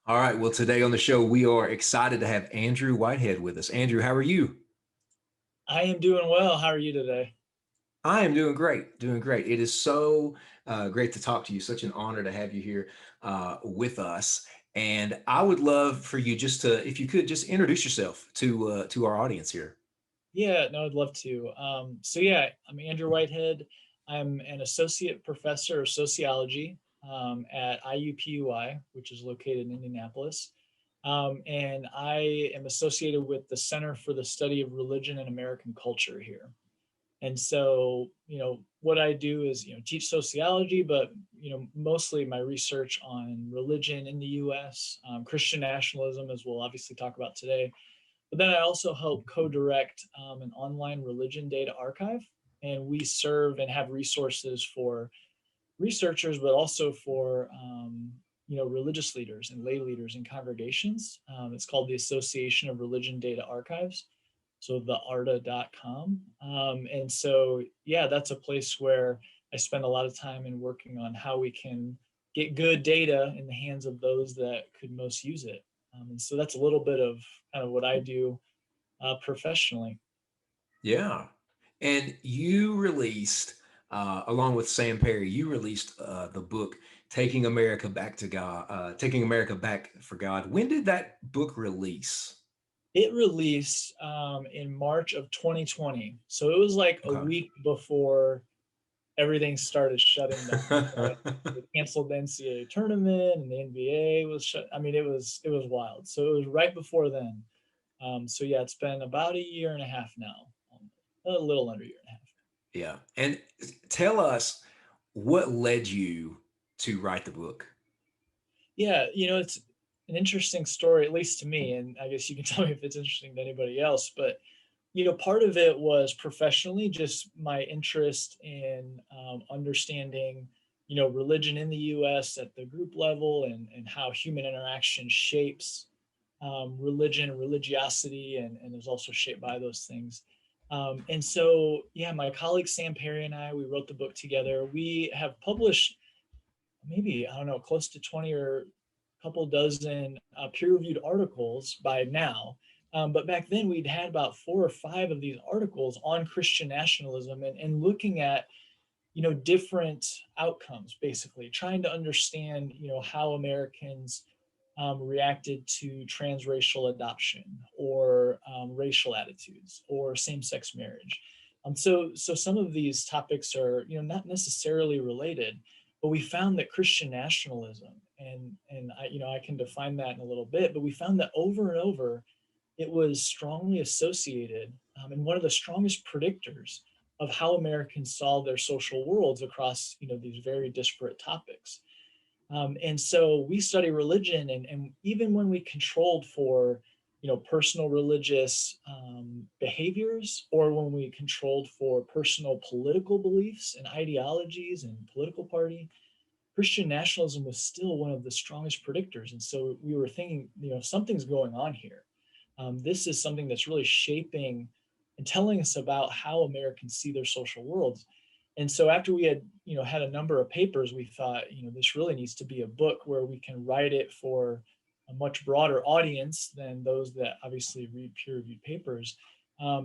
All right. Well, today on the show, we are excited to have Andrew Whitehead with us. Andrew, how are you? I am doing well. How are you today? I am doing great, doing great. It is so great to talk to you. Such an honor to have you here with us. And I would love for you just to, if you could, just introduce yourself to our audience here. Yeah, no, I'd love to. So I'm Andrew Whitehead. I'm an associate professor of sociology at IUPUI, which is located in Indianapolis. And I am associated with the Center for the Study of Religion and American Culture here. And so, what I do is, teach sociology, but, mostly my research on religion in the US, Christian nationalism, as we'll obviously talk about today. But then I also help co-direct an online religion data archive, and we serve and have resources for researchers, but also for religious leaders and lay leaders in congregations. It's called the Association of Religion Data Archives, so the arda.com. And so, yeah, that's a place where I spend a lot of time in working on how we can get good data in the hands of those that could most use it. And so that's a little bit of kind of what I do professionally. Yeah. And you released, along with Sam Perry, you released the book "Taking America Back to God," "Taking America Back for God." When did that book release? It released in March of 2020. So it was like a Okay. week before everything started shutting down. So they canceled the NCAA tournament and the NBA was shut. I mean, it was wild. So it was right before then. So yeah, it's been about a year and a half now, a little under a year and a half. Yeah. And tell us what led you to write the book. Yeah, it's an interesting story, at least to me, and I guess you can tell me if it's interesting to anybody else. But part of it was professionally, just my interest in understanding, religion in the U.S. at the group level, and how human interaction shapes religion and religiosity, and is also shaped by those things. And so, yeah, my colleague Sam Perry and I, we wrote the book together. We have published maybe, I don't know, close to 20 or a couple dozen peer-reviewed articles by now. But back then we'd had about 4 or 5 of these articles on Christian nationalism, and looking at, different outcomes, basically trying to understand, how Americans reacted to transracial adoption, or racial attitudes, or same-sex marriage. So some of these topics are, not necessarily related, but we found that Christian nationalism, and I can define that in a little bit, but we found that over and over, it was strongly associated, and one of the strongest predictors of how Americans saw their social worlds across, these very disparate topics. And so we study religion, and even when we controlled for, personal religious behaviors, or when we controlled for personal political beliefs and ideologies and political party, Christian nationalism was still one of the strongest predictors. And so we were thinking, something's going on here. This is something that's really shaping and telling us about how Americans see their social worlds. And so after we had, had a number of papers, we thought, this really needs to be a book where we can write it for a much broader audience than those that obviously read peer-reviewed papers,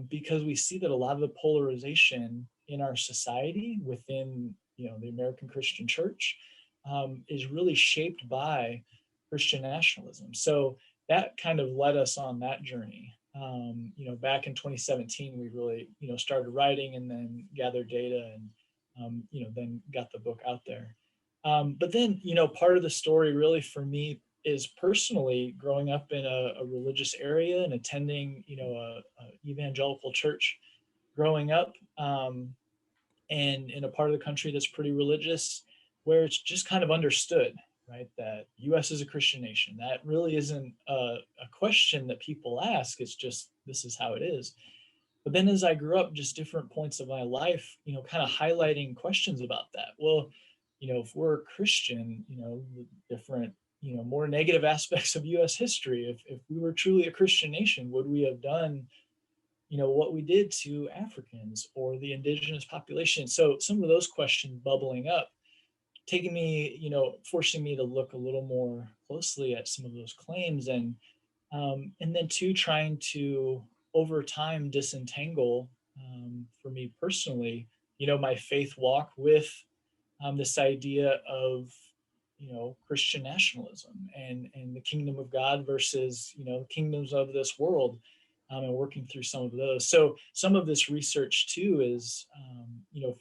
because we see that a lot of the polarization in our society within, the American Christian Church, is really shaped by Christian nationalism. So that kind of led us on that journey. Back in 2017, we really, started writing and then gathered data, and, then got the book out there. But then, part of the story really for me is personally growing up in a religious area and attending, a evangelical church growing up, and in a part of the country that's pretty religious, where it's just kind of understood, right, that U.S. is a Christian nation. That really isn't a question that people ask. It's just, this is how it is. But then as I grew up, just different points of my life, kind of highlighting questions about that. Well, if we're a Christian, the different, more negative aspects of U.S. history. If we were truly a Christian nation, would we have done, what we did to Africans or the indigenous population? So some of those questions bubbling up taking me, forcing me to look a little more closely at some of those claims, and then two, trying to over time disentangle, for me personally, my faith walk with, this idea of, Christian nationalism and the kingdom of God versus, kingdoms of this world, and working through some of those. So some of this research too is,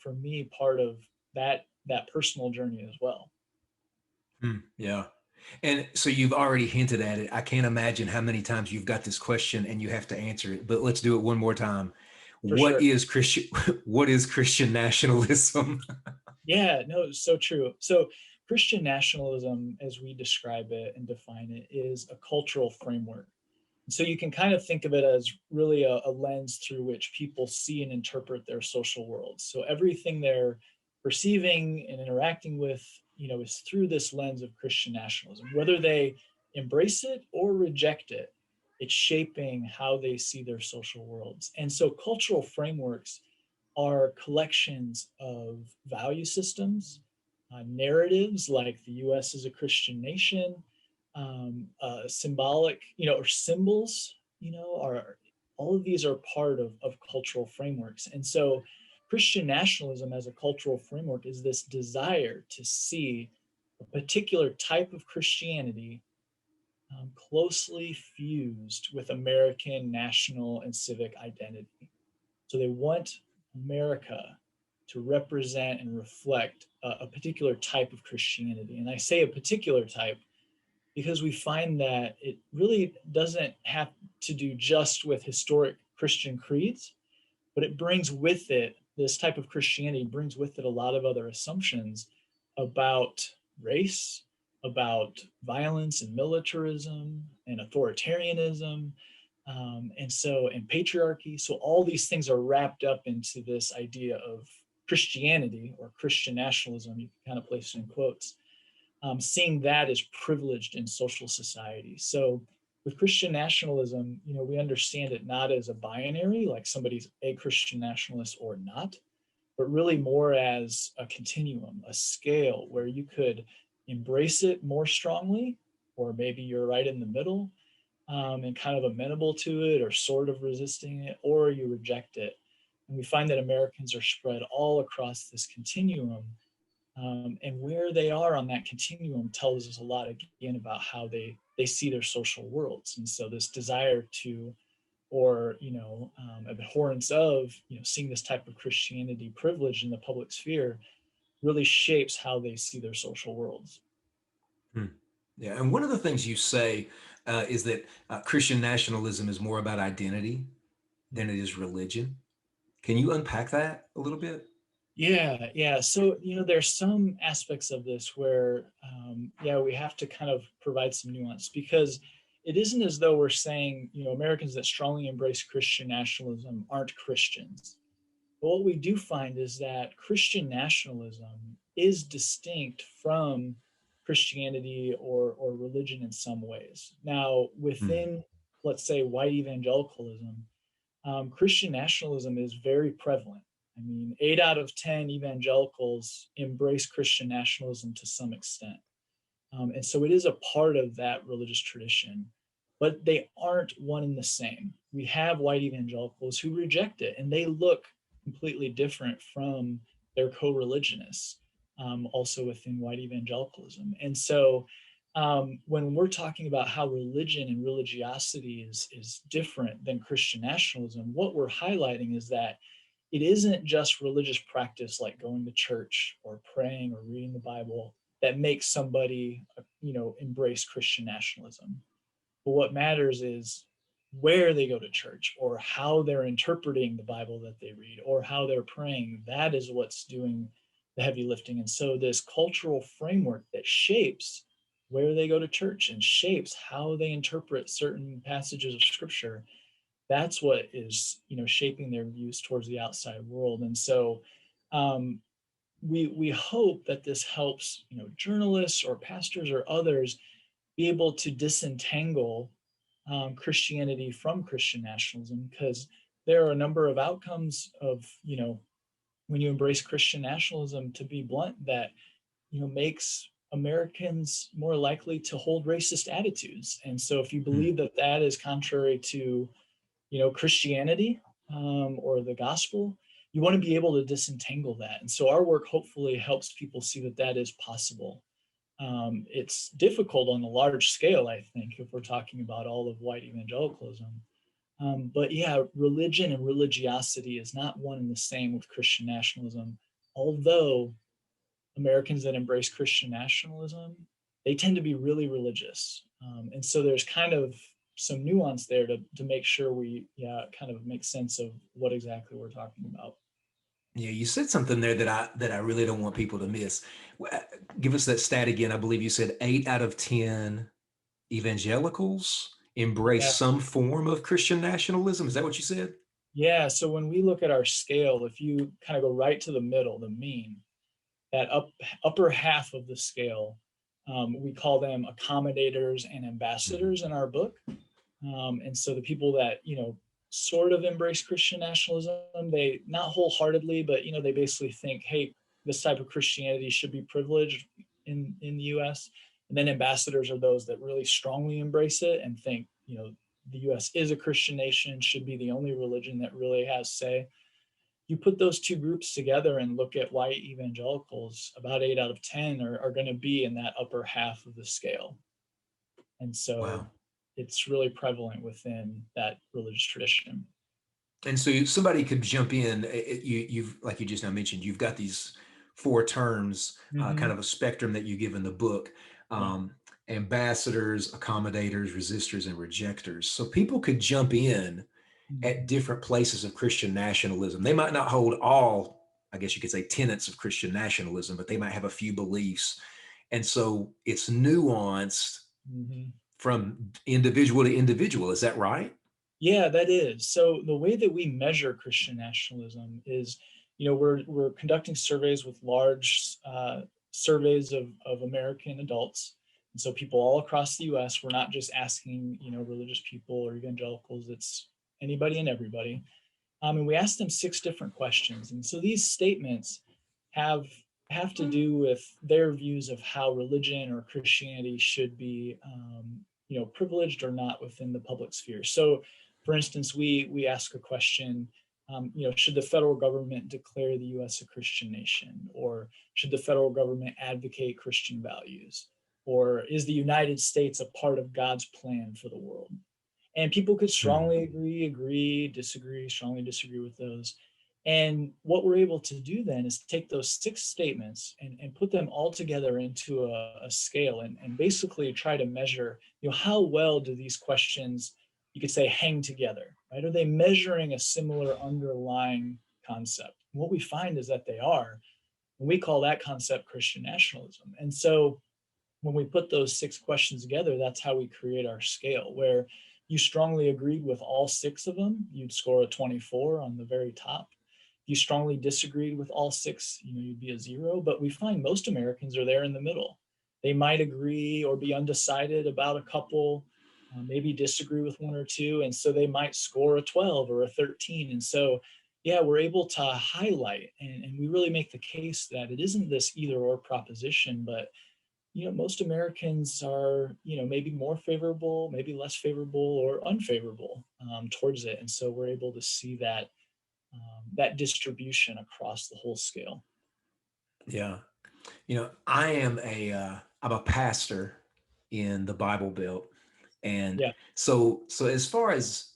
for me, part of that personal journey as well. Yeah. And so you've already hinted at it. I can't imagine how many times you've got this question and you have to answer it, but let's do it one more time. For What sure. is Christian what is Christian nationalism? Yeah, no, so true. So Christian nationalism, as we describe it and define it, is a cultural framework. So you can kind of think of it as really a lens through which people see and interpret their social worlds. So everything they're perceiving and interacting with, is through this lens of Christian nationalism. Whether they embrace it or reject it, it's shaping how they see their social worlds. And so cultural frameworks are collections of value systems, narratives like the US is a Christian nation, symbolic, or symbols, are all of these are part of cultural frameworks. And so Christian nationalism as a cultural framework is this desire to see a particular type of Christianity, closely fused with American national and civic identity. So they want America to represent and reflect a particular type of Christianity. And I say a particular type because we find that it really doesn't have to do just with historic Christian creeds, but it brings with it, this type of Christianity brings with it a lot of other assumptions about race, about violence and militarism and authoritarianism, and patriarchy. So all these things are wrapped up into this idea of Christianity or Christian nationalism. You can kind of place it in quotes, seeing that as privileged in social society. So with Christian nationalism, we understand it not as a binary, like somebody's a Christian nationalist or not, but really more as a continuum, a scale where you could embrace it more strongly, or maybe you're right in the middle, and kind of amenable to it or sort of resisting it, or you reject it. And we find that Americans are spread all across this continuum, and where they are on that continuum tells us a lot again about how they see their social worlds. And so this desire to, or abhorrence of, seeing this type of Christianity privileged in the public sphere really shapes how they see their social worlds. Hmm. Yeah, and one of the things you say is that Christian nationalism is more about identity than it is religion. Can you unpack that a little bit? Yeah, yeah. So, there's some aspects of this where, yeah, we have to kind of provide some nuance, because it isn't as though we're saying, Americans that strongly embrace Christian nationalism aren't Christians. But what we do find is that Christian nationalism is distinct from Christianity or religion in some ways. Now, Hmm. within, let's say, white evangelicalism, Christian nationalism is very prevalent. I mean, 8 out of 10 evangelicals embrace Christian nationalism to some extent. And so it is a part of that religious tradition, but they aren't one and the same. We have white evangelicals who reject it, and they look completely different from their co religionists, also within white evangelicalism. And so when we're talking about how religion and religiosity is different than Christian nationalism, what we're highlighting is that it isn't just religious practice like going to church or praying or reading the Bible that makes somebody, embrace Christian nationalism. But what matters is where they go to church, or how they're interpreting the Bible that they read, or how they're praying. That is what's doing the heavy lifting. And so this cultural framework that shapes where they go to church and shapes how they interpret certain passages of scripture, that's what is, shaping their views towards the outside world. And so um, we hope that this helps, journalists or pastors or others be able to disentangle, Christianity from Christian nationalism, because there are a number of outcomes of, when you embrace Christian nationalism, to be blunt, that makes Americans more likely to hold racist attitudes. And so if you Hmm. believe that that is contrary to, Christianity, or the gospel, you want to be able to disentangle that. And so our work hopefully helps people see that that is possible. It's difficult on a large scale, I think, if we're talking about all of white evangelicalism. But yeah, religion and religiosity is not one and the same with Christian nationalism. Although Americans that embrace Christian nationalism, they tend to be really religious. And so there's kind of some nuance there to make sure we, yeah, kind of make sense of what exactly we're talking about. Yeah, you said something there that I really don't want people to miss. Give us that stat again. I believe you said 8 out of 10 evangelicals embrace Yeah. some form of Christian nationalism. Is that what you said? Yeah. So when we look at our scale, if you kind of go right to the middle, the mean, that upper half of the scale, we call them accommodators and Mhm. ambassadors in our book. And so the people that, sort of embrace Christian nationalism, they not wholeheartedly, but, they basically think, hey, this type of Christianity should be privileged in the US. And then ambassadors are those that really strongly embrace it and think, the US is a Christian nation, should be the only religion that really has say. You put those two groups together and look at white evangelicals, about 8 out of 10 are going to be in that upper half of the scale. And so Wow. it's really prevalent within that religious tradition. And so somebody could jump in. You've like you just now mentioned, you've got these four terms, kind Hmm. of a spectrum that you give in the book: Yeah. um, ambassadors, accommodators, resistors, and rejectors. So people could jump in at Hmm. different places of Christian nationalism. They might not hold all, I guess you could say, tenets of Christian nationalism, but they might have a few beliefs. And so it's nuanced Hmm. from individual to individual. Is that right? Yeah, that is. So the way that we measure Christian nationalism is, we're conducting surveys with large surveys of American adults. And so people all across the US, we're not just asking, religious people or evangelicals, it's anybody and everybody. And we asked them six different questions. And so these statements have have to do with their views of how religion or Christianity should be, privileged or not within the public sphere. So, for instance, we ask a question. Should the federal government declare the U.S. a Christian nation, or should the federal government advocate Christian values, or is the United States a part of God's plan for the world? And people could Hmm. strongly agree, disagree, strongly disagree with those. And what we're able to do then is take those six statements and put them all together into a scale and basically try to measure, how well do these questions, you could say, hang together, right? Are they measuring a similar underlying concept? And what we find is that they are. And we call that concept Christian nationalism. And so when we put those six questions together, that's how we create our scale, where you strongly agreed with all six of them, you'd score a 24 on the very top. If you strongly disagreed with all six, you'd be a 0. But we find most Americans are there in the middle. They might agree or be undecided about a couple, maybe disagree with one or two. And so they might score a 12 or a 13. And so, yeah, we're able to highlight and we really make the case that it isn't this either or proposition, but most Americans are, maybe more favorable, maybe less favorable or unfavorable towards it. And so we're able to see that distribution across the whole scale. Yeah. I'm a pastor in the Bible Belt. And Yeah. so as far as,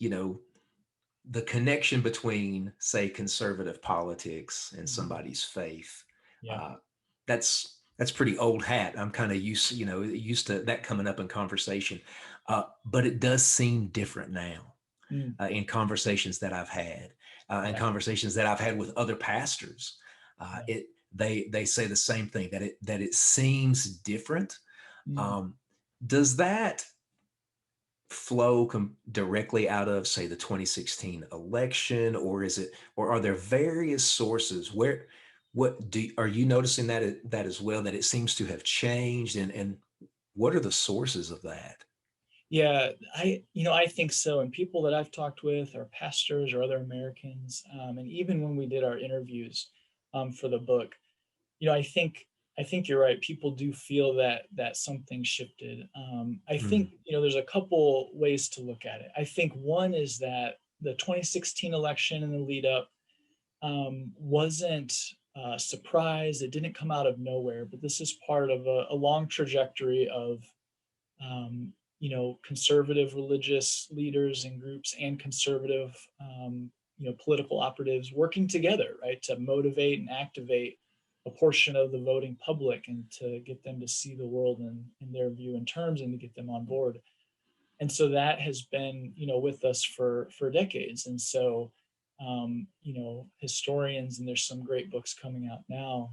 the connection between, say, conservative politics and Mhm. somebody's faith, Yeah. uh, that's pretty old hat. I'm kind of used to that coming up in conversation. But it does seem different now Mm. in conversations that I've had, and Yeah. conversations that I've had with other pastors. Yeah. It they say the same thing, that it seems different. Mm. Um, does that flow directly out of, say, the 2016 election, or are there various sources where what do are you noticing that as well, that it seems to have changed, and what are the sources of that? Yeah, I think so. And people that I've talked with are pastors or other Americans. And even when we did our interviews for the book, I think I think you're right. People do feel that something shifted. I Mm, think there's a couple ways to look at it. I think one is that the 2016 election and the lead up wasn't a surprise. It didn't come out of nowhere, but this is part of a long trajectory of um, conservative religious leaders and groups and conservative political operatives working together, right, to motivate and activate a portion of the voting public and to get them to see the world in their view and terms and to get them on board. And so that has been with us for decades. And so historians, and there's some great books coming out now,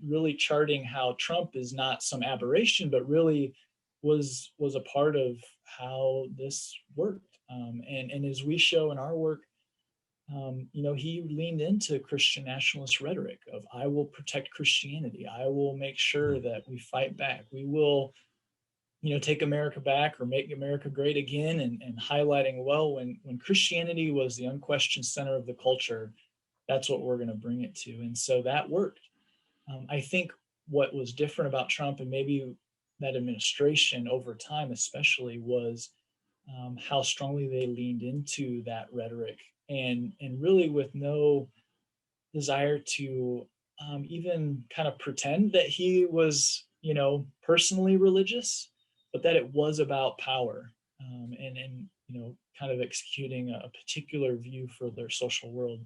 really charting how Trump is not some aberration but really was a part of how this worked. And as we show in our work, he leaned into Christian nationalist rhetoric of "I will protect Christianity. I will make sure mm, that we fight back. We will take America back or make America great again," and highlighting, well, when Christianity was the unquestioned center of the culture, that's what we're going to bring it to. And so that worked. I think what was different about Trump and maybe that administration over time, especially, was how strongly they leaned into that rhetoric and really with no desire to even kind of pretend that he was, personally religious, but that it was about power, and kind of executing a particular view for their social world.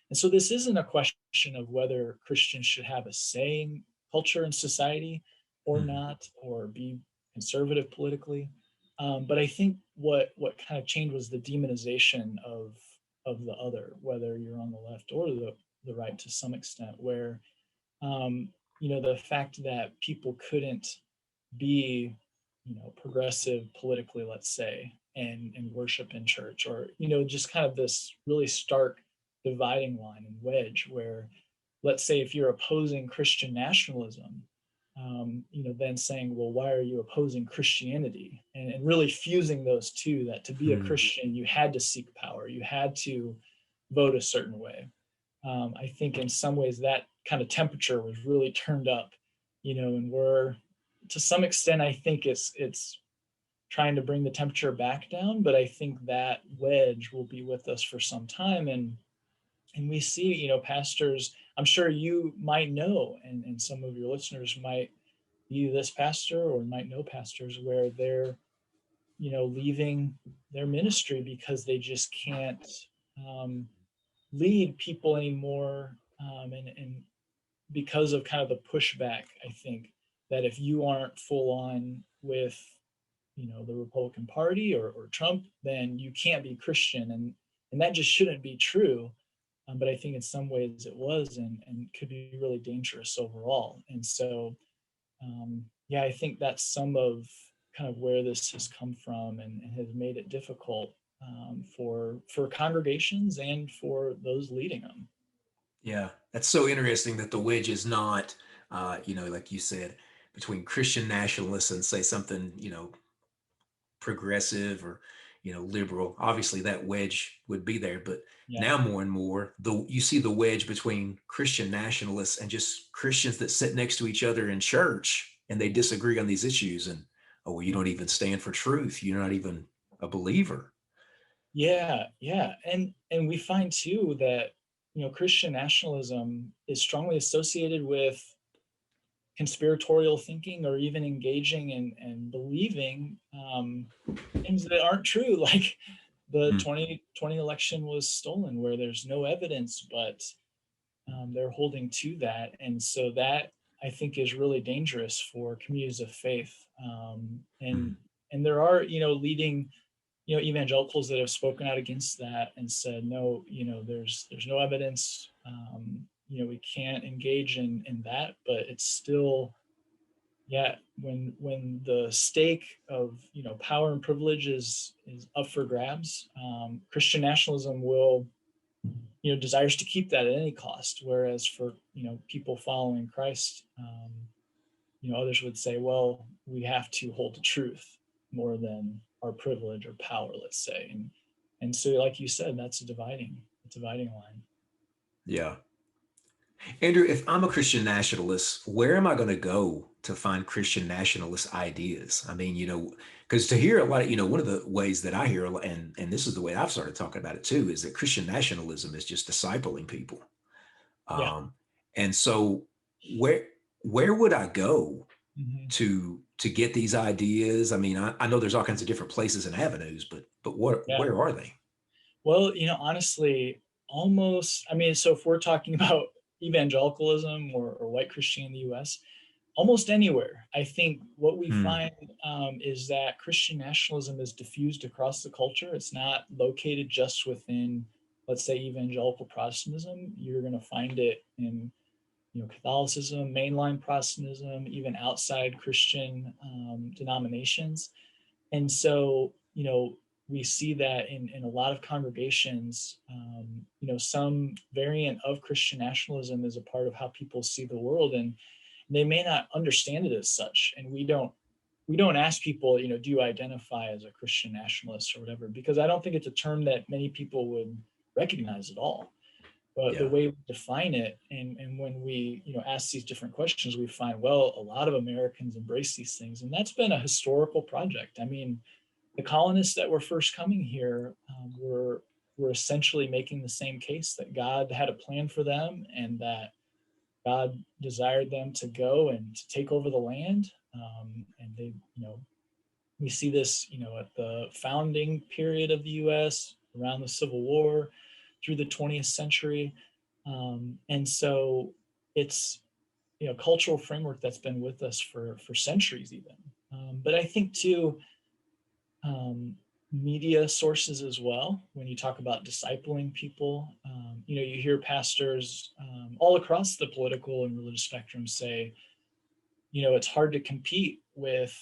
And so this isn't a question of whether Christians should have a say in culture and society or mm. not, or be conservative politically. But I think what kind of changed was the demonization of the other, whether you're on the left or the right to some extent, where the fact that people couldn't be progressive politically, let's say, and worship in church, or just kind of this really stark dividing line and wedge where, let's say, if you're opposing Christian nationalism, then saying, well, why are you opposing Christianity, and really fusing those two, that to be a Mm. Christian you had to seek power, you had to vote a certain way. I think in some ways that kind of temperature was really turned up, and we're, to some extent, I think it's trying to bring the temperature back down, but I think that wedge will be with us for some time. And we see, pastors, I'm sure you might know, and some of your listeners might be this pastor or might know pastors where they're, leaving their ministry because they just can't um, lead people anymore, and because of kind of the pushback, I think, that if you aren't full on with the Republican Party or Trump, then you can't be Christian, and that just shouldn't be true. But I think in some ways it was, and could be really dangerous overall. And so yeah, I think that's some of kind of where this has come from, and has made it difficult for congregations and for those leading them. Yeah, that's so interesting that the wedge is not, like you said, between Christian nationalists and say something, progressive or, liberal. Obviously, that wedge would be there, but Yeah. now more and more, you see the wedge between Christian nationalists and just Christians that sit next to each other in church and they disagree on these issues. And oh, well, you don't even stand for truth. You're not even a believer. Yeah, yeah. And we find too that Christian nationalism is strongly associated with conspiratorial thinking, or even engaging and believing things that aren't true, like the Mm, 2020 election was stolen, where there's no evidence, but they're holding to that. And so that, I think, is really dangerous for communities of faith. mm, And there are leading evangelicals that have spoken out against that and said, no, there's no evidence, we can't engage in that. But it's still, yeah, when the stake of power and privilege is up for grabs, Christian nationalism will desires to keep that at any cost, whereas for people following Christ, others would say, well, we have to hold to truth more than our privilege or power, let's say. And so, like you said, that's a dividing line. yeah. Andrew, if I'm a Christian nationalist, where am I going to go to find Christian nationalist ideas? I mean, because to hear a lot of, one of the ways that I hear, and this is the way I've started talking about it too, is that Christian nationalism is just discipling people. Yeah. Um, and so where where would I go Hmm. to get these ideas? I mean, I know there's all kinds of different places and avenues, but Yeah. where are they? Well, honestly, almost, I mean, so if we're talking about evangelicalism or white Christianity in the US, almost anywhere. I think what we Hmm. find is that Christian nationalism is diffused across the culture. It's not located just within, let's say, evangelical Protestantism. You're going to find it in, Catholicism, mainline Protestantism, even outside Christian denominations. And so, we see that in a lot of congregations, some variant of Christian nationalism is a part of how people see the world, and they may not understand it as such. And we don't ask people, do you identify as a Christian nationalist or whatever, because I don't think it's a term that many people would recognize at all. But the Yeah. way we define it, and when we ask these different questions, we find, well, a lot of Americans embrace these things, and that's been a historical project. I mean, the colonists that were first coming here were essentially making the same case that God had a plan for them, and that God desired them to go and to take over the land. And they, we see this, at the founding period of the U.S., around the Civil War, through the 20th century. And so it's, cultural framework that's been with us for centuries even. But I think too, um, media sources as well. When you talk about discipling people, you hear pastors all across the political and religious spectrum say, it's hard to compete with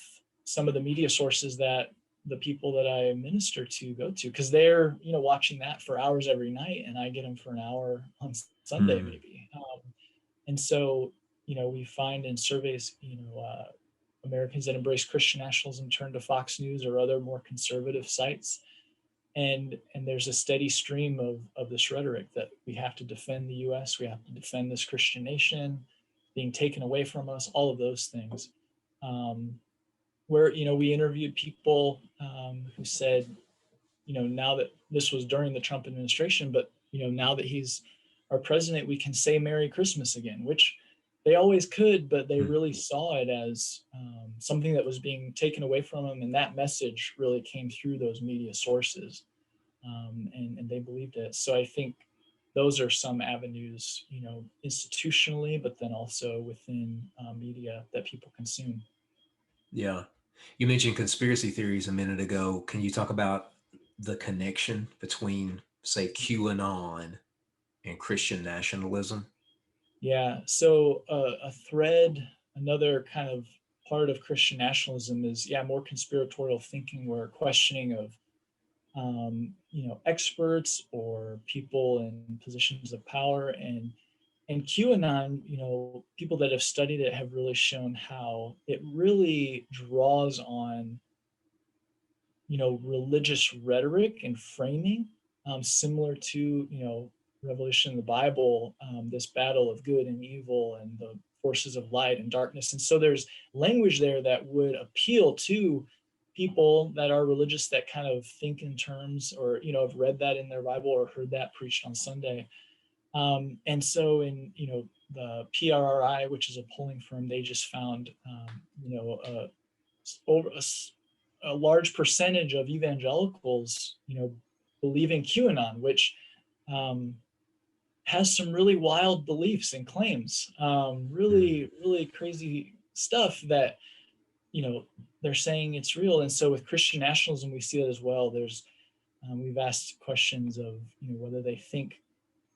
some of the media sources that the people that I minister to go to, because they're watching that for hours every night, and I get them for an hour on Sunday Hmm. maybe. And so we find in surveys, Americans that embrace Christian nationalism turn to Fox News or other more conservative sites, and there's a steady stream of this rhetoric that we have to defend the U.S., we have to defend this Christian nation being taken away from us, all of those things. Um, where we interviewed people who said, now that this was during the Trump administration, but now that he's our president, we can say Merry Christmas again, which they always could, but they Hmm. really saw it as something that was being taken away from them, and that message really came through those media sources, and they believed it. So I think those are some avenues, institutionally, but then also within media that people consume. Yeah. You mentioned conspiracy theories a minute ago. Can you talk about the connection between, say, QAnon and Christian nationalism? Yeah. So a thread, another kind of part of Christian nationalism is, yeah, more conspiratorial thinking, where questioning of experts or people in positions of power, and QAnon, people that have studied it have really shown how it really draws on religious rhetoric and framing, similar to revelation in the Bible, this battle of good and evil and the forces of light and darkness. And so there's language there that would appeal to people that are religious, that kind of think in terms, or have read that in their Bible or heard that preached on Sunday. And so in the PRRI, which is a polling firm, they just found over a large percentage of evangelicals, believe in QAnon, which um, has some really wild beliefs and claims, Hmm. really, really crazy stuff that, you know, they're saying it's real. And so with Christian nationalism, we see that as well. We've asked questions of, whether they think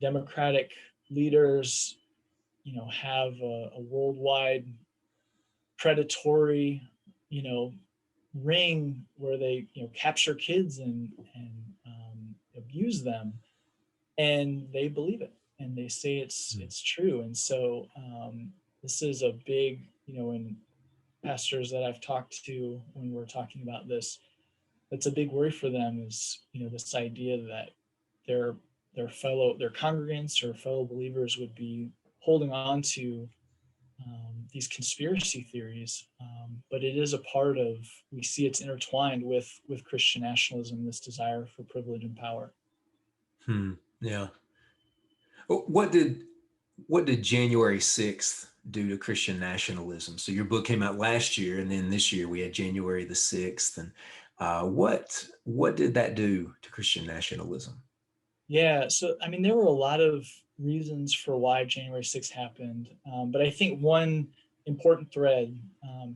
democratic leaders, have a worldwide predatory, you know, ring where they capture kids and abuse them, and they believe it, and they say it's true. And so this is a big, in pastors that I've talked to, when we're talking about this, that's a big worry for them, is this idea that their their congregants or fellow believers would be holding on to these conspiracy theories, but it is a part of, we see it's intertwined with Christian nationalism, this desire for privilege and power. Hmm. Yeah. What did January 6th do to Christian nationalism? So your book came out last year, and then this year we had January the 6th. And what did that do to Christian nationalism? Yeah, so I mean, there were a lot of reasons for why January 6th happened, but I think one important thread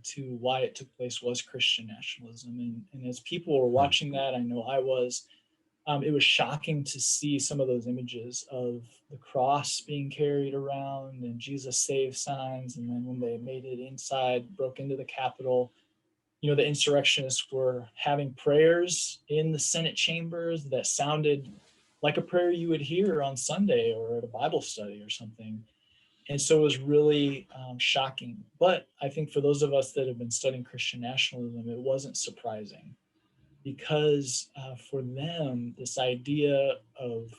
to why it took place was Christian nationalism. And as people were Hmm. watching that, I know I was, it was shocking to see some of those images of the cross being carried around and Jesus save signs. And then when they made it inside, broke into the Capitol, the insurrectionists were having prayers in the Senate chambers that sounded like a prayer you would hear on Sunday or at a Bible study or something. And so it was really shocking. But I think for those of us that have been studying Christian nationalism, it wasn't surprising because for them, this idea of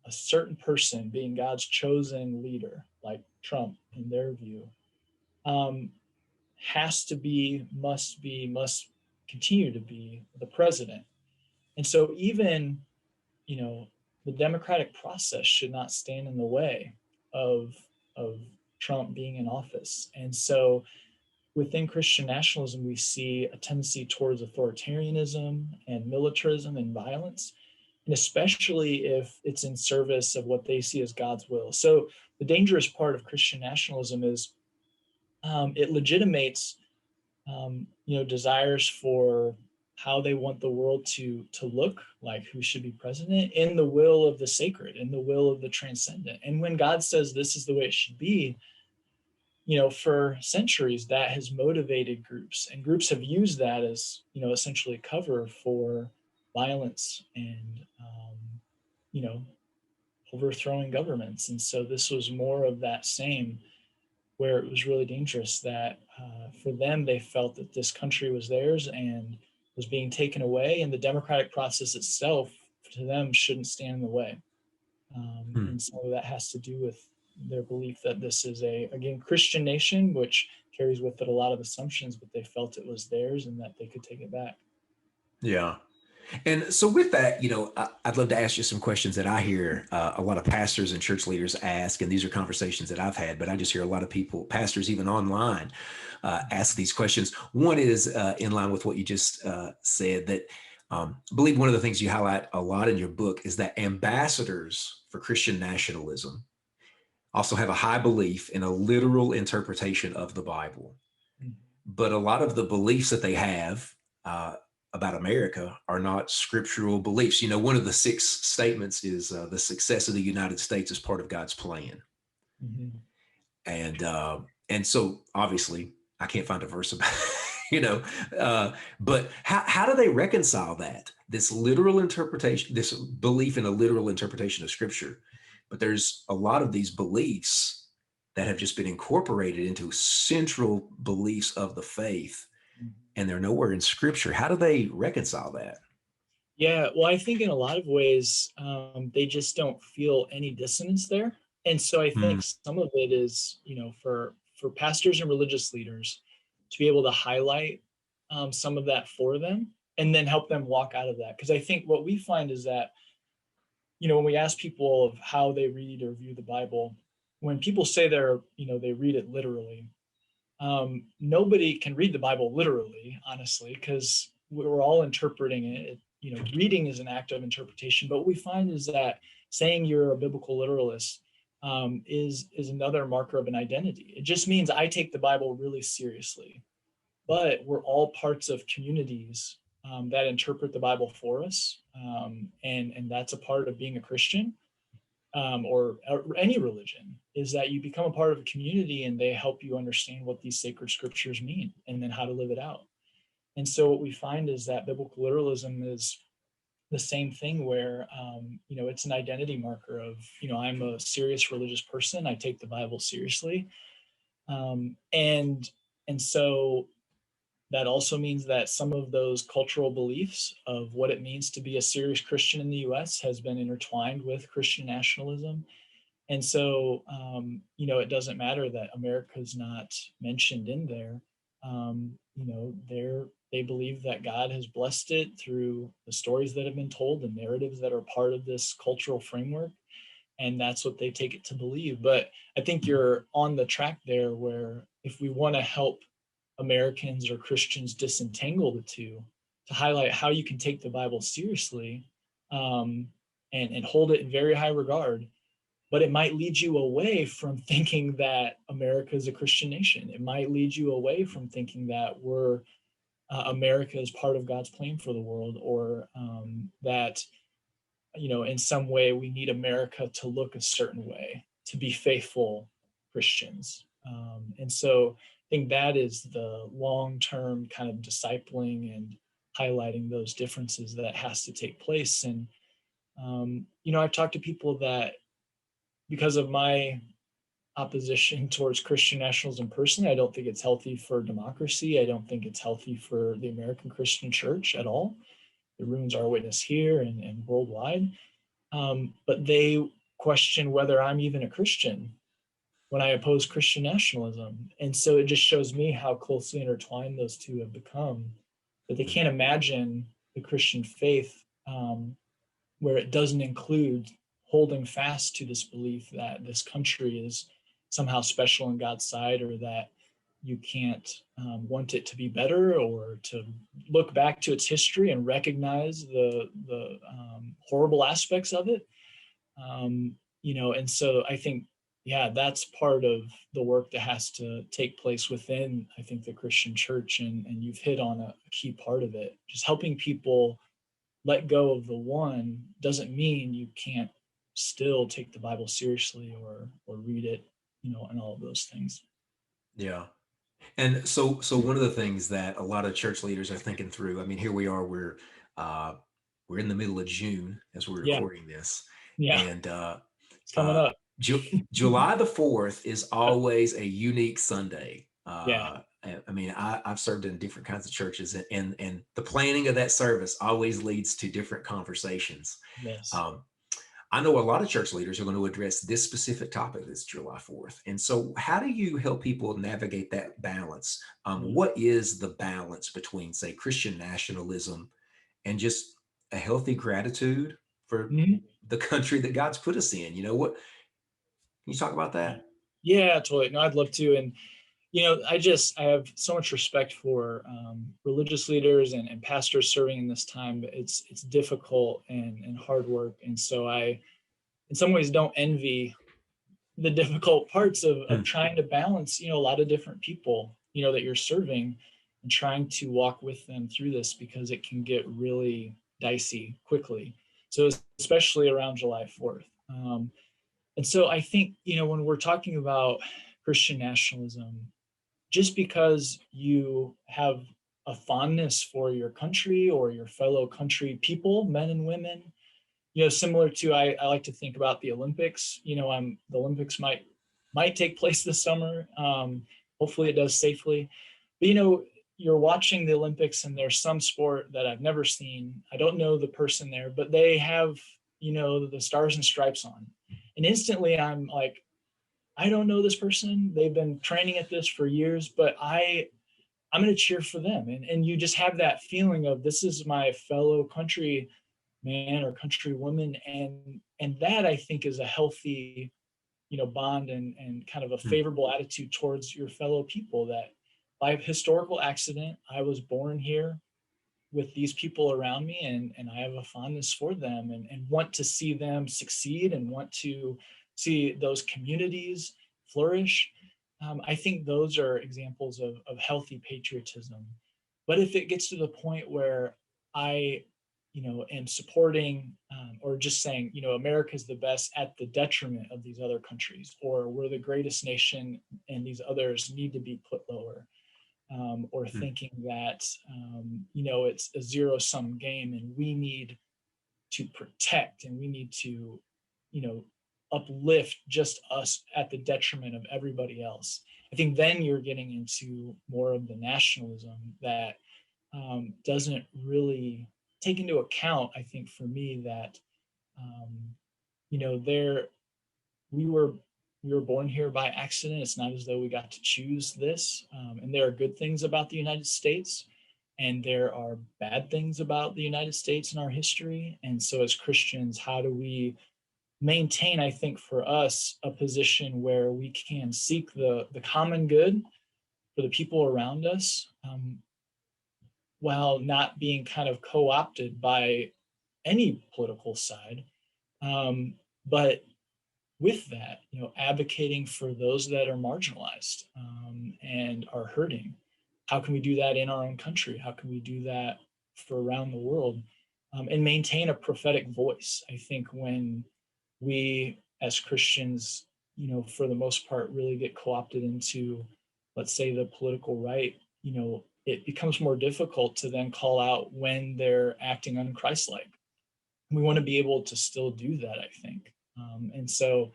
a certain person being God's chosen leader, like Trump in their view, um, has to be, must continue to be the president. And so even, you know, the democratic process should not stand in the way of of Trump being in office. And so within Christian nationalism, we see a tendency towards authoritarianism and militarism and violence, and especially if it's in service of what they see as God's will. So the dangerous part of Christian nationalism is it legitimates desires for how they want the world to look like, who should be president, in the will of the sacred, in the will of the transcendent. And when God says this is the way it should be, for centuries that has motivated groups, and groups have used that as essentially cover for violence and you know overthrowing governments. And so this was more of that same, where it was really dangerous that for them, they felt that this country was theirs and was being taken away, and the democratic process itself to them shouldn't stand in the way. Hmm. And so that has to do with their belief that this is again, Christian nation, which carries with it a lot of assumptions, but they felt it was theirs and that they could take it back. Yeah. And so, with that, I'd love to ask you some questions that I hear a lot of pastors and church leaders ask. And these are conversations that I've had, but I just hear a lot of people, pastors even online, ask these questions. One is in line with what you just said, that I believe one of the things you highlight a lot in your book is that ambassadors for Christian nationalism also have a high belief in a literal interpretation of the Bible. Mhm. But a lot of the beliefs that they have uh, about America are not scriptural beliefs. One of the six statements is the success of the United States is part of God's plan, Mhm. and and so obviously I can't find a verse about you know, but how do they reconcile that, this literal interpretation, this belief in a literal interpretation of Scripture, but there's a lot of these beliefs that have just been incorporated into central beliefs of the faith, Mhm. and they're nowhere in Scripture. How do they reconcile that? Yeah, well, I think in a lot of ways, they just don't feel any dissonance there. And so I Hmm. think some of it is, for pastors and religious leaders to be able to highlight some of that for them and then help them walk out of that. Because I think what we find is that, when we ask people of how they read or view the Bible, when people say they read it literally, nobody can read the Bible literally, honestly, because we're all interpreting it. Reading is an act of interpretation. But what we find is that saying you're a biblical literalist is another marker of an identity. It just means I take the Bible really seriously. But we're all parts of communities that interpret the Bible for us, and that's a part of being a Christian, or any religion, is that you become a part of a community and they help you understand what these sacred scriptures mean and then how to live it out. And so what we find is that biblical literalism is the same thing, where it's an identity marker of, I'm a serious religious person, I take the Bible seriously. And so that also means that some of those cultural beliefs of what it means to be a serious Christian in the US has been intertwined with Christian nationalism. And so, it doesn't matter that America's not mentioned in there. They believe that God has blessed it through the stories that have been told, the narratives that are part of this cultural framework, and that's what they take it to believe. But I think you're on the track there, where if we want to help Americans or Christians disentangle the two, to highlight how you can take the Bible seriously, um, and hold it in very high regard, but it might lead you away from thinking that America is a Christian nation. It might lead you away from thinking that we're America is part of God's plan for the world, or that in some way we need America to look a certain way to be faithful Christians. And so I think that is the long-term kind of discipling and highlighting those differences that has to take place. And I've talked to people that, because of my opposition towards Christian nationalism personally, I don't think it's healthy for democracy. I don't think it's healthy for the American Christian church at all. It ruins our witness here and worldwide. But they question whether I'm even a Christian when I oppose Christian nationalism. And so it just shows me how closely intertwined those two have become, that they Mm. can't imagine the Christian faith, where it doesn't include holding fast to this belief that this country is somehow special in God's sight, or that you can't want it to be better, or to look back to its history and recognize the horrible aspects of it. And so I think, yeah, that's part of the work that has to take place within, I think, the Christian church. And you've hit on a key part of it. Just helping people let go of the one doesn't mean you can't still take the Bible seriously, or read it, and all of those things. Yeah. And so one of the things that a lot of church leaders are thinking through, I mean, here we are, uh, we're in the middle of June as we're Yeah, recording this, yeah, and it's coming uh, up. July the 4th is always a unique Sunday. Yeah, I mean, I've served in different kinds of churches, and the planning of that service always leads to different conversations. yes. Um, I know a lot of church leaders are going to address this specific topic this July 4th. And so, how do you help people navigate that balance? Mm. What is the balance between, say, Christian nationalism and just a healthy gratitude for Mhm. the country that God's put us in? What can you talk about Yeah. that? Yeah, totally. No, I'd love to. And I have so much respect for religious leaders and pastors serving in this time. But it's difficult and hard work, and so I, in some ways, don't envy the difficult parts of Hmm. trying to balance, a lot of different people, that you're serving, and trying to walk with them through this, because it can get really dicey quickly. So especially around July 4th. And so I think, when we're talking about Christian nationalism, just because you have a fondness for your country or your fellow country people, men and women, similar to, I like to think about the Olympics. The Olympics might take place this summer. Hopefully it does safely. But you're watching the Olympics, and there's some sport that I've never seen. I don't know the person there, but they have, the stars and stripes on. And instantly I'm like, I don't know this person. They've been training at this for years, but I'm going to cheer for them. And you just have that feeling of, this is my fellow country man or country woman. And that, I think, is a healthy, bond, and kind of a Hmm. favorable attitude towards your fellow people, that by historical accident, I was born here with these people around me, and I have a fondness for them, and want to see them succeed, and want to see those communities flourish. I think those are examples of healthy patriotism. But if it gets to the point where I, am supporting, or just saying, America's the best at the detriment of these other countries, or we're the greatest nation and these others need to be put lower, or Hmm. thinking that it's a zero sum game, and we need to protect, and we need to you know uplift just us at the detriment of everybody else. I think then you're getting into more of the nationalism that doesn't really take into account, I think, for me, that um, there we were we were born here by accident. It's not as though we got to choose this. And there are good things about the United States, and there are bad things about the United States and our history. And so, as Christians, how do we maintain, I think, for us, a position where we can seek the common good for the people around us, while not being kind of co-opted by any political side, um, but with that, advocating for those that are marginalized, and are hurting. How can we do that in our own country? How can we do that for around the world, and maintain a prophetic voice? I think when we as Christians, for the most part, really get co-opted into, let's say, the political right, it becomes more difficult to then call out when they're acting unchristlike. We want to be able to still do that, I think. And so,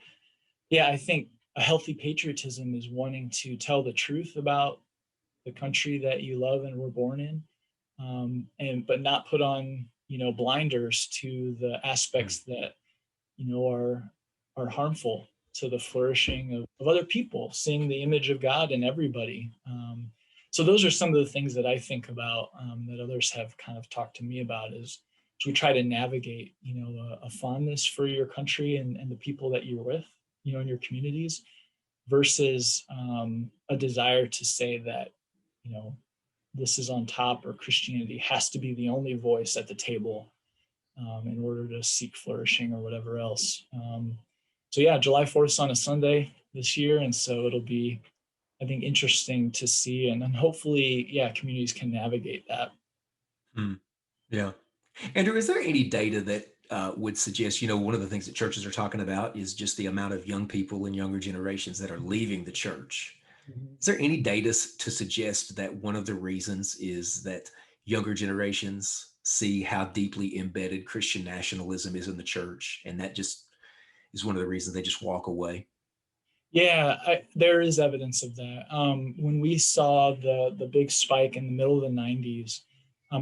yeah, I think a healthy patriotism is wanting to tell the truth about the country that you love and were born in, and but not put on blinders to the Mm. aspects that are harmful to the flourishing of other people, seeing the image of God in everybody. So those are some of the things that I think about, that others have kind of talked to me about, as we try to navigate, a fondness for your country and the people that you're with, in your communities, versus a desire to say that, you know, this is on top, or Christianity has to be the only voice at the table, in order to seek flourishing or whatever else. So yeah, July 4th is on a Sunday this year, and so it'll be, I think, interesting to see, and hopefully, yeah, communities can navigate that. Mm. Yeah. Andrew, is there any data that would suggest, one of the things that churches are talking about is just the amount of young people and younger generations that are leaving the church? Mhm. Is there any data to suggest that one of the reasons is that younger generations see how deeply embedded Christian nationalism is in the church, and that just is one of the reasons they just walk away? Yeah, there is evidence of that. When we saw the big spike in the middle of the '90s,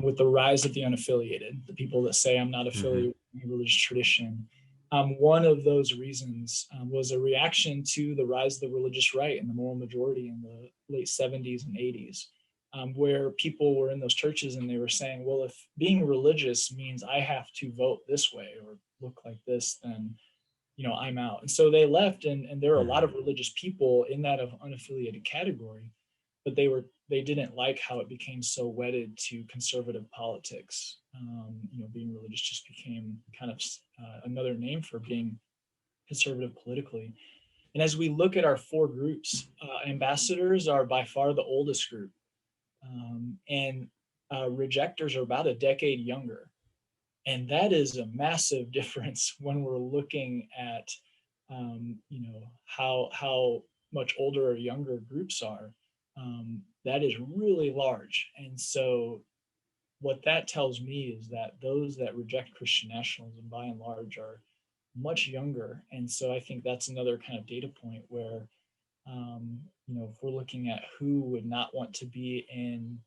with the rise of the unaffiliated, the people that say I'm not Hmm. affiliated with any religious tradition, one of those reasons, was a reaction to the rise of the religious right and the moral majority in the late '70s and '80s, where people were in those churches and they were saying, well, if being religious means I have to vote this way or look like this, then I'm out. And so they left, and there are a lot of Hmm. religious people in that of unaffiliated category, but they didn't like how it became so wedded to conservative politics. Being religious just became kind of another name for being conservative politically. And as we look at our four groups, ambassadors are by far the oldest group, and rejectors are about a decade younger. And that is a massive difference when we're looking at, how much older or younger groups are. That is really large. And so what that tells me is that those that reject Christian nationalism by and large are much younger. And so I think that's another kind of data point where, if we're looking at who would not want to be in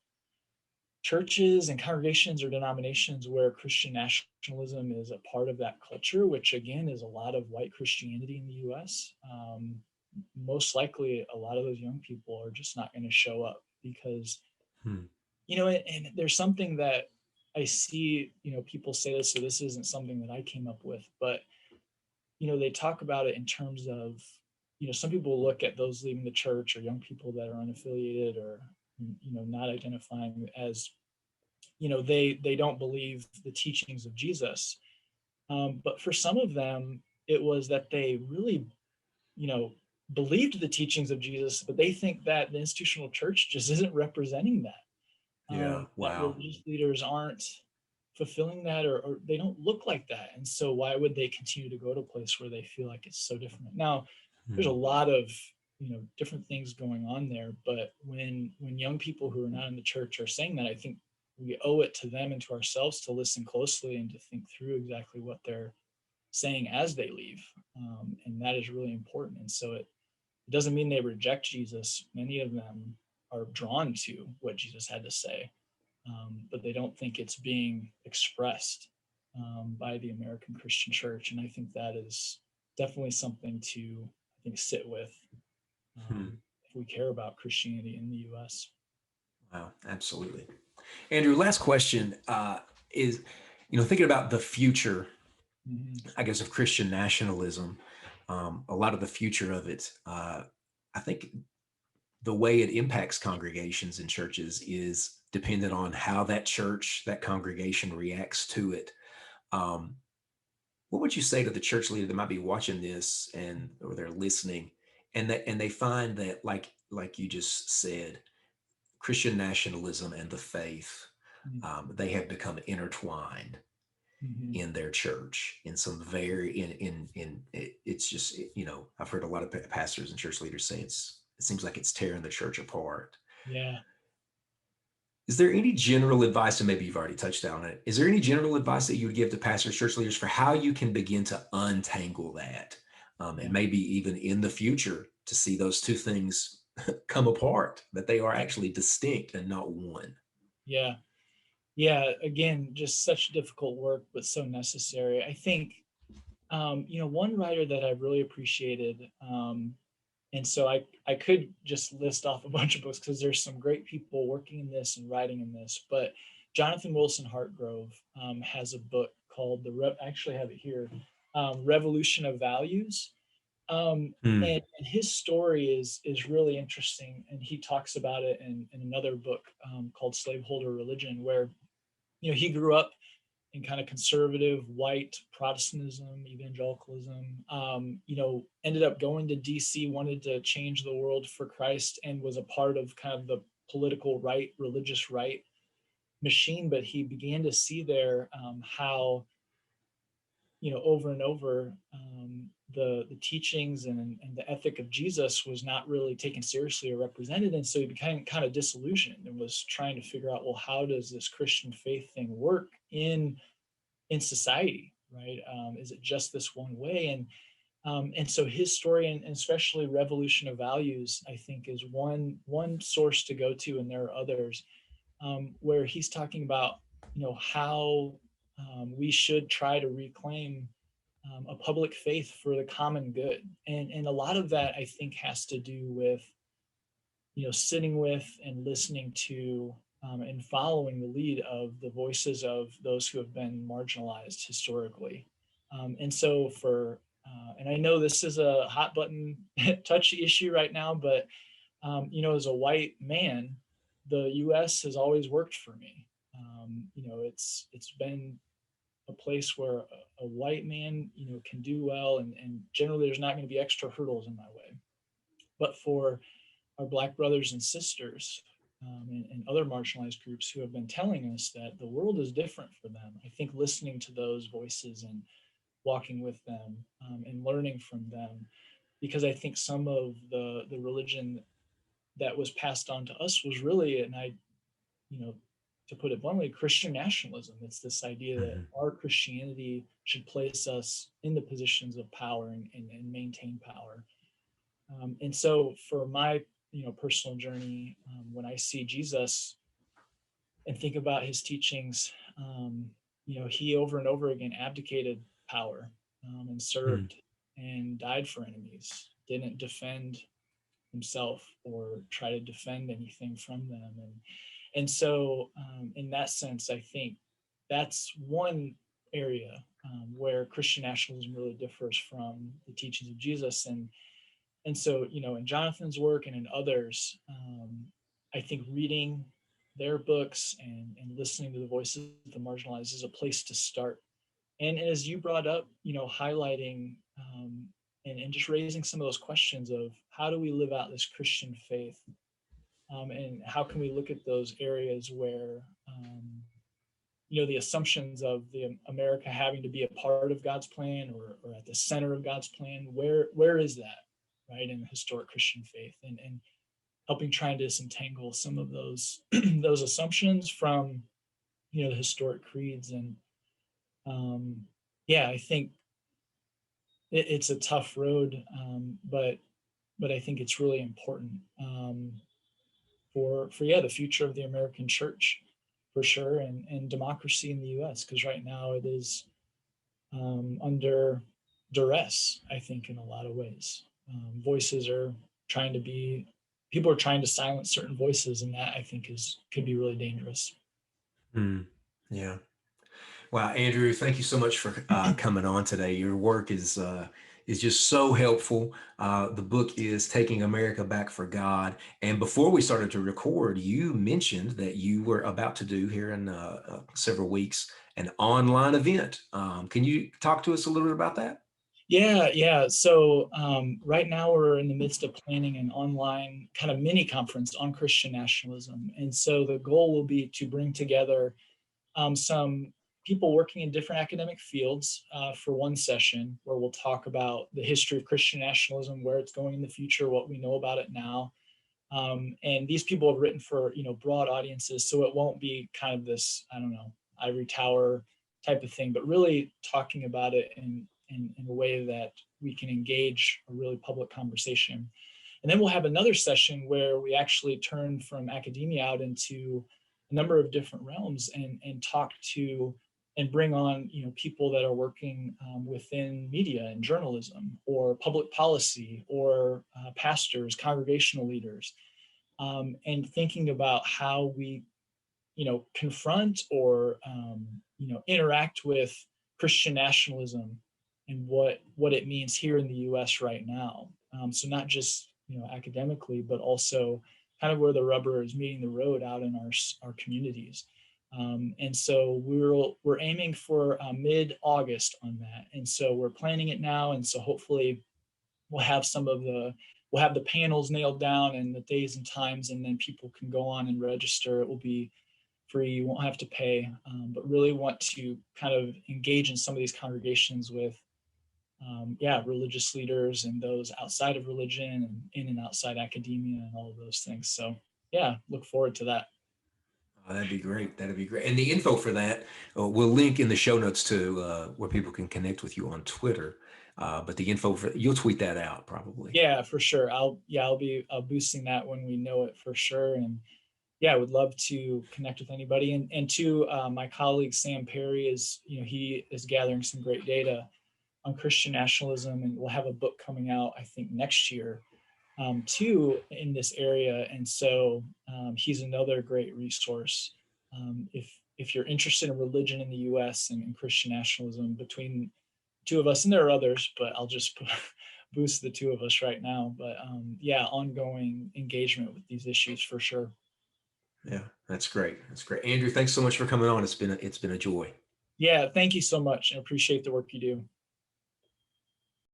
churches and congregations or denominations where Christian nationalism is a part of that culture, which again is a lot of white Christianity in the US, most likely a lot of those young people are just not going to show up because, Hmm. and there's something that I see, people say this, so this isn't something that I came up with, but, they talk about it in terms of, some people look at those leaving the church or young people that are unaffiliated or, not identifying as, they don't believe the teachings of Jesus. But for some of them, it was that they really, you know, believed the teachings of Jesus, but they think that the institutional church just isn't representing that. Yeah. That Wow. religious leaders aren't fulfilling that, or they don't look like that. And so why would they continue to go to a place where they feel like it's so different? Now, there's a Hmm. lot of different things going on there, but when young people who are not in the church are saying that, I think we owe it to them and to ourselves to listen closely and to think through exactly what they're saying as they leave, and that is really important. And so it doesn't mean they reject Jesus. Many of them are drawn to what Jesus had to say, but they don't think it's being expressed, by the American Christian Church. And I think that is definitely something to, I think, sit with, Hmm. if we care about Christianity in the U.S. Wow, absolutely. Andrew, last question is, thinking about the future, Hmm. I guess, of Christian nationalism, a lot of the future of it, I think the way it impacts congregations and churches is dependent on how that church, that congregation reacts to it. Um, what would you say to the church leader that might be watching this and or they're listening and they find that like you just said, Christian nationalism and the faith, they have become intertwined Hmm. in their church in some very in it's just I've heard a lot of pastors and church leaders say it seems like it's tearing the church apart. Yeah. Is there any general advice, and maybe you've already touched on it, is there any general advice that you would give to pastors, church leaders for how you can begin to untangle that? And Yeah. maybe even in the future to see those two things come apart, that they are actually distinct and not one. Yeah. Yeah. Again, just such difficult work, but so necessary. I think, one writer that I really appreciated, and so I could just list off a bunch of books because there's some great people working in this and writing in this, but Jonathan Wilson Hartgrove has a book called I actually have it here, Revolution of Values. Hmm. And his story is really interesting, and he talks about it in another book called Slaveholder Religion, where he grew up in kind of conservative white Protestantism, evangelicalism. Ended up going to DC, wanted to change the world for Christ, and was a part of kind of the political right, religious right machine. But he began to see there how over and over, the teachings and the ethic of Jesus was not really taken seriously or represented, and so he became kind of disillusioned and was trying to figure out, well, how does this Christian faith thing work in society, right? Is it just this one way? And so his story, and especially Revolution of Values, I think is one source to go to, and there are others, where he's talking about how we should try to reclaim a public faith for the common good, and a lot of that I think has to do with sitting with and listening to, and following the lead of the voices of those who have been marginalized historically. And so and I know this is a hot button touchy issue right now, but as a white man, the U.S. has always worked for me. It's been a place where a white man, can do well, and generally there's not going to be extra hurdles in my way. But for our Black brothers and sisters, and other marginalized groups who have been telling us that the world is different for them, I think listening to those voices and walking with them, and learning from them, because I think some of the religion that was passed on to us was really, and you know, to put it bluntly, Christian nationalism. It's this idea that Mhm. our Christianity should place us in the positions of power, and maintain power. And so for my personal journey, when I see Jesus and think about his teachings, he over and over again abdicated power, and Mhm. served and died for enemies, didn't defend himself or try to defend anything from them. And so, in that sense, I think that's one area where Christian nationalism really differs from the teachings of Jesus. And so, in Jonathan's work and in others, I think reading their books and listening to the voices of the marginalized is a place to start. And as you brought up, highlighting, and just raising some of those questions of how do we live out this Christian faith, and how can we look at those areas where, the assumptions of the America having to be a part of God's plan, or at the center of God's plan, where is that, right, in the historic Christian faith, and helping try and disentangle some of those those assumptions from the historic creeds. And um, yeah, I think it's a tough road, but I think it's really important, for yeah, the future of the American church, for sure, and democracy in the U.S., because right now it is under duress, I think, in a lot of ways. Voices are trying to be, people are trying to silence certain voices, and that I think is could be really dangerous. Mm, yeah. Wow, Andrew, thank you so much for coming on today. Your work is just so helpful. The book is Taking America Back for God. And before we started to record, you mentioned that you were about to do here in several weeks an online event. Can you talk to us a little bit about that? Yeah, yeah. So right now we're in the midst of planning an online kind of mini conference on Christian nationalism, and so the goal will be to bring together some people working in different academic fields for one session where we'll talk about the history of Christian nationalism, where it's going in the future, what we know about it now. And these people have written for broad audiences, so it won't be kind of this, I don't know, ivory tower type of thing, but really talking about it in a way that we can engage a really public conversation. And then we'll have another session where we actually turn from academia out into a number of different realms and talk to and bring on people that are working within media and journalism or public policy or pastors, congregational leaders, and thinking about how we confront or interact with Christian nationalism and what it means here in the U.S. right now. So not just academically, but also kind of where the rubber is meeting the road out in our communities. And so we're aiming for mid-August on that, and so we're planning it now, and so hopefully we'll have some of the we'll have the panels nailed down and the days and times, and then people can go on and register. It will be free, you won't have to pay, but really want to kind of engage in some of these congregations with yeah, religious leaders and those outside of religion and in and outside academia and all of those things. So yeah, look forward to that. Oh, that'd be great. That'd be great. And the info for that, we'll link in the show notes to where people can connect with you on Twitter. But the info for you'll tweet that out probably. Yeah, for sure. I'll be boosting that when we know it for sure. And yeah, I would love to connect with anybody. And to my colleague Sam Perry is, he is gathering some great data on Christian nationalism, and we'll have a book coming out, I think, next year too in this area. And so he's another great resource if you're interested in religion in the U.S. and Christian nationalism between two of us, and there are others, but I'll just boost the two of us right now. But yeah, ongoing engagement with these issues for sure. Yeah, that's great. That's great. Andrew, thanks so much for coming on. It's been a joy. Yeah, thank you so much. I appreciate the work you do.